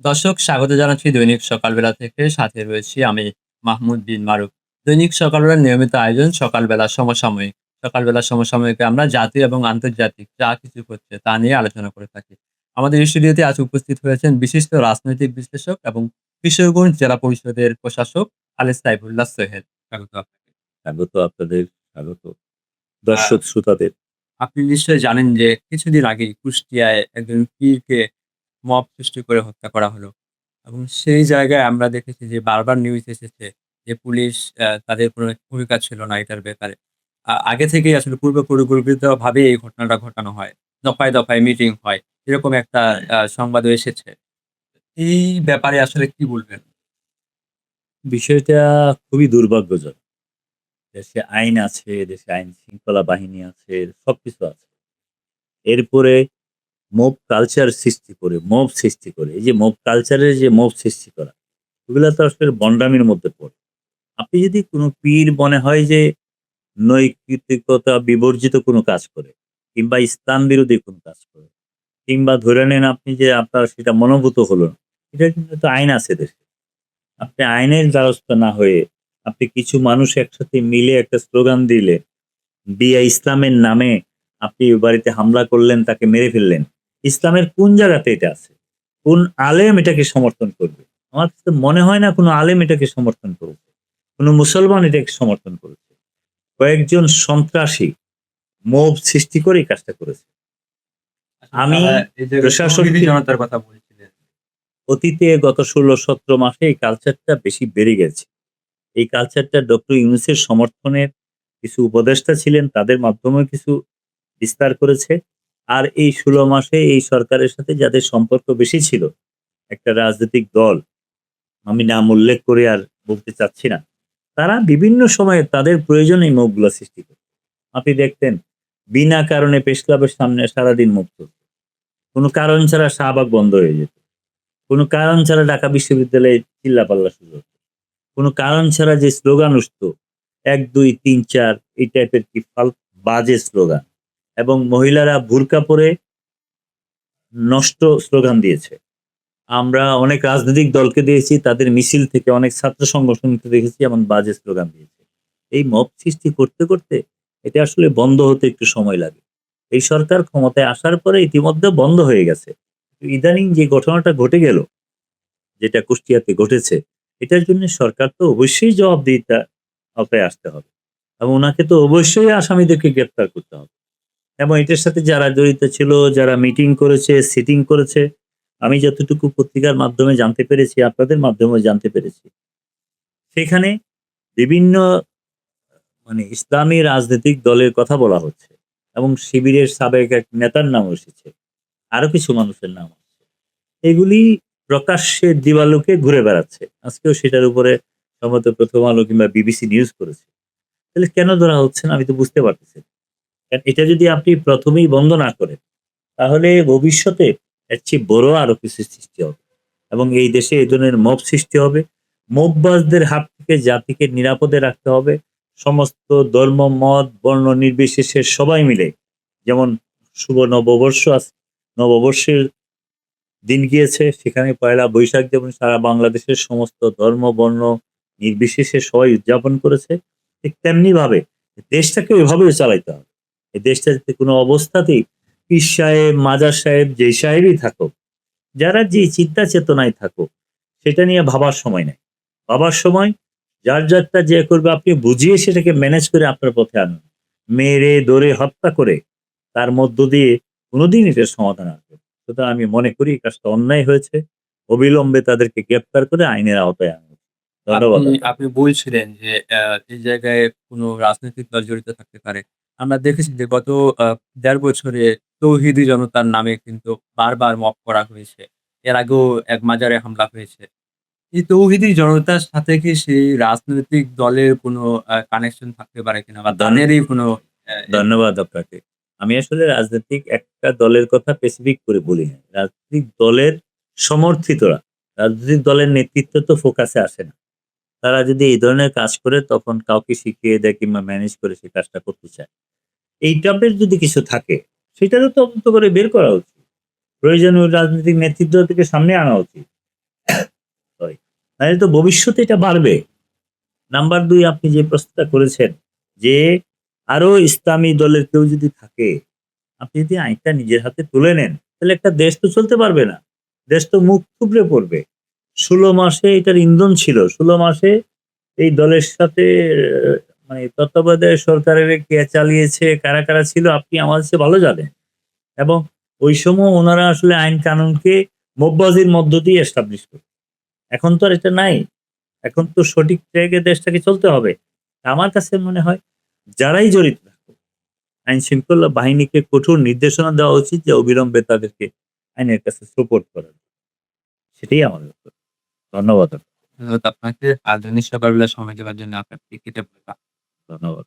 দর্শক স্বাগত জানাচ্ছি দৈনিক সকালবেলা থেকে। সাথে রয়েছি আমি মাহমুদ বিন মারুফ। দৈনিক সকালবেলার নিয়মিত আয়োজন সকালবেলা সমসাময়িক। সকালবেলা সমসাময়িকে আমরা জাতীয় এবং আন্তর্জাতিক যা কিছু ঘটছে তা নিয়ে আলোচনা করে থাকি। আমাদের স্টুডিওতে আজ উপস্থিত হয়েছেন বিশিষ্ট রাজনৈতিক বিশ্লেষক এবং কিশোরগঞ্জ জেলা পরিষদের প্রশাসক খালেদ সাইফুল্লাহ সোহেল। স্বাগত আপনাকে। স্বাগত আপনাদের, স্বাগত আ দর্শক শ্রোতাদের। আপনি নিশ্চয়ই জানেন যে কিছুদিন আগেই কুষ্টিয়ায় একজন পীরকে মব সৃষ্টি করে হত্যা করা হলো। এবং সেই জায়গায় আমরা দেখেছি যে বারবার নিউজ এসেছে যে পুলিশ তাদের কোনো ভূমিকা ছিল না এটার ব্যাপারে। আগে থেকেই আসলে পূর্ব পরিকল্পিতভাবে এই ঘটনাটা ঘটানো হয়। দফায়, দফায় মিটিং হয়। এরকম একটা সংবাদও এসেছে। এই ব্যাপারে আসলে কি বলবেন? বিষয়টা খুবই দুর্ভাগ্যজনক। দেশে আইন আছে, দেশে আইন শৃঙ্খলা বাহিনী আছে, সবকিছু আছে। এরপরে মব কালচার সৃষ্টি করে, মব সৃষ্টি করে। এই যে মব কালচারের যে মব সৃষ্টি করা, এগুলা তো আসলে ভন্ডামির মধ্যে পড়ে। আপনি যদি কোনো পীর মনে হয় যে নৈতিকতা বিবর্জিত কোনো কাজ করে কিংবা ইসলাম বিরোধী কোনো কাজ করে কিংবা ধরে নেন আপনি যে আপনার সেটা মনোভূত হলো না, এটার কিন্তু একটা আইন আছে দেশে। আপনি আইনের দ্বারস্থ না হয়ে আপনি কিছু মানুষ একসাথে মিলে একটা স্লোগান দিলে, দিয়া ইসলামের নামে আপনি ওই বাড়িতে হামলা করলেন, তাকে মেরে ফেললেন। ইসলামের কোন জায়গাতে এটা আছে? কোন আলেম এটাকে সমর্থন করবে? আমার কাছে তো মনে হয় না কোনো আলেম এটাকে সমর্থন করেছে। কোনো মুসলমান এটাকে সমর্থন করেছে। কয়েকজন সন্ত্রাসী মব সৃষ্টি করে এই কাজটা করেছে। আসলে আমি তারা এই জায়গায় তৌহিদি প্রশাসনকে জনতার কথা বলছিলেন। অতীতে গত ১৬-১৭ মাসে এই কালচারটা বেশি বেড়ে গেছে। এই কালচারটা ডক্টর ইউনূসের সমর্থনের কিছু উপদেষ্টা ছিলেন, তাদের মাধ্যমেও কিছু বিস্তার করেছে। আর এই ১৬ মাসে এই সরকারের সাথে যাদের সম্পর্ক বেশি ছিল, একটা রাজনৈতিক দল, আমি নাম উল্লেখ করে আর বলতে চাচ্ছি না। তারা বিভিন্ন সময়ে তাদের প্রয়োজনে এই মুখগুলা সৃষ্টি করে। আপনি দেখতেন বিনা কারণে প্রেস ক্লাবের সামনে সারাদিন মুখ চলত। কোনো কারণ ছাড়া শাহবাগ বন্ধ হয়ে যেত। কোনো কারণ ছাড়া ঢাকা বিশ্ববিদ্যালয়ে চিল্লাপাল্লা শুরু হতো। কোনো কারণ ছাড়া যে স্লোগান উঠতো ১, ২, ৩, ৪ এই টাইপের কি বাজে স্লোগান এবং মহিলারা বুরকা পরে নষ্ট স্লোগান দিয়েছে। আমরা অনেক রাজনৈতিক দলকে দিয়েছি, তাদের মিছিল থেকে অনেক ছাত্র সংগঠনকে দেখেছি এমন বাজে স্লোগান দিয়েছে। এই মব সৃষ্টি করতে, করতে এটা আসলে বন্ধ হতে একটু সময় লাগে। এই সরকার ক্ষমতায় আসার পরে ইতিমধ্যে বন্ধ হয়ে গেছে। ইদানিং যে ঘটনাটা ঘটে গেল, যেটা কুষ্টিয়াতে ঘটেছে, এটার জন্য সরকার তো অবশ্যই জবাবদিহিতার আওতায় আসতে হবে এবং উনাকে তো অবশ্যই আসামিদেরকে গ্রেপ্তার করতে হবে এবং এটার সাথে যারা জড়িত ছিল, যারা মিটিং করেছে, সিটিং করেছে, আমি যতটুকু পত্রিকার মাধ্যমে জানতে পেরেছি, আপনাদের মাধ্যমেও জানতে পেরেছি। সেখানে বিভিন্ন ইসলামী রাজনৈতিক দলের কথা বলা হচ্ছে এবং শিবিরের সাবেক এক নেতার নামও এসেছে। আরো কিছু মানুষের নাম আছে। এগুলি প্রকাশ্যে দিবালোকে ঘুরে বেড়াচ্ছে। আজকেও সেটার উপরে সম্ভবত 'প্রথম আলো' কিংবা বিবিসি নিউজ করেছে। তাহলে কেন ধরা হচ্ছে না আমি তো বুঝতে পারতেছি না। কারণ এটা যদি আপনি ১ম এই বন্ধ না করেন, তাহলে ভবিষ্যতে এর চেয়ে বড় আরো কিছু সৃষ্টি হবে এবং এই দেশে এই ধরনের মব সৃষ্টি হবে। মববাজদের হাত থেকে জাতিকে নিরাপদে রাখতে হবে। সমস্ত ধর্ম, মত, বর্ণ নির্বিশেষে সবাই মিলে, যেমন শুভ নববর্ষ নববর্ষের দিন গিয়েছে, সেখানে পয়লা বৈশাখ যেমন সারা বাংলাদেশের সমস্ত ধর্ম, বর্ণ নির্বিশেষে সবাই উদযাপন করেছে। ঠিক তেমনিভাবে দেশটাকে ওইভাবেই চালাইতে হবে। এই দেশটা যাতে কোনো অবস্থাতেই পীর সাহেব, মাজার সাহেব, যেই সাহেবই থাকুক, যারা যেই চিন্তা চেতনায় থাকুক, সেটা নিয়ে ভাবার সময় নেই। ভাবার সময় যার যারটা যে করবে আপনি বুঝিয়ে সেটাকে ম্যানেজ করে আপনার পথে আনুন। মেরে ধরে হত্যা করে তার মধ্য দিয়ে কোনোদিন এটার সমাধান আসবে না। সুতরাং আমি মনে করি এই কাজটা অন্যায় হয়েছে। অবিলম্বে তাদেরকে গ্রেপ্তার করে আইনের আওতায় আনা উচিত। ধন্যবাদ আপনি আপনাকে। আপনি বলছিলেন যে এই জায়গায় কোনো রাজনৈতিক দল জড়িত থাকতে পারে। আমরা দেখেছি যে গত আ ১.৫ বছরে তৌহিদি জনতার নামে কিন্তু বারবার মব করা হয়েছে। এর আগেও এক মাজারে হামলা হয়েছে। এই তৌহিদি জনতার সাথে কি সেই রাজনৈতিক দলের কোনো কানেকশন থাকতে পারে কিনা? বা ধন তাদেরই কোনো ধন্যবাদ আপনাকে। আমি আসলে রাজনৈতিক একটা দলের কথা স্পেসিফিক করে বলি না। রাজনৈতিক দলের সমর্থিতরা, রাজনৈতিক দলের নেতৃত্ব তো ফোকাসে আসে না। তারা যদি এই ধরনের কাজ করে তখন কাউকে শিখিয়ে দেয় কিংবা ম্যানেজ করে সে কাজটা করতে চায়। এই টাইপের যদি কিছু থাকে সেটারও তদন্ত করে বের করা উচিত। প্রয়োজনীয় রাজনৈতিক নেতৃত্ব থেকে সামনে আনা উচিত। তাহলে তো ভবিষ্যতে এটা বাড়বে। নাম্বার ২ আপনি যে প্রশ্নটা করেছেন যে আরো ইসলামী দলের কেউ যদি থাকে, আপনি যদি আইনটা নিজের হাতে তুলে নেন, তাহলে একটা দেশ তো চলতে পারবে না। দেশ তো মুখ থুবড়ে পড়বে। ১৬ মাসে এটার ইন্ধন ছিল। ১৬ মাসে এই দলের সাথে মানে তত্ত্বাবধায়ক সরকারের কে চালিয়েছে, কারা ছিল আপনি আমার চেয়ে ভালো জানেন। এবং ওই সময় ওনারা আসলে আইন কানুনকে মববাজির মধ্য দিয়ে এস্টাবলিশ করত। এখন তো আর এটা নাই। এখন তো সঠিক ট্র্যাকে দেশটাকে চলতে হবে। আমার কাছে মনে হয় যারাই জড়িত থাকুক, আইন শৃঙ্খলা বাহিনীকে কঠোর নির্দেশনা দেওয়া উচিত যে অবিলম্বে তাদেরকে আইনের কাছে সোপর্দ করা। সেটাই আমার লক্ষ্য। ধন্যবাদ। ধন্যবাদ আপনাকে। আর ধন্যবাদ সকালবেলা সময় দেওয়ার জন্য আপনাকে কেটে ধন্যবাদ।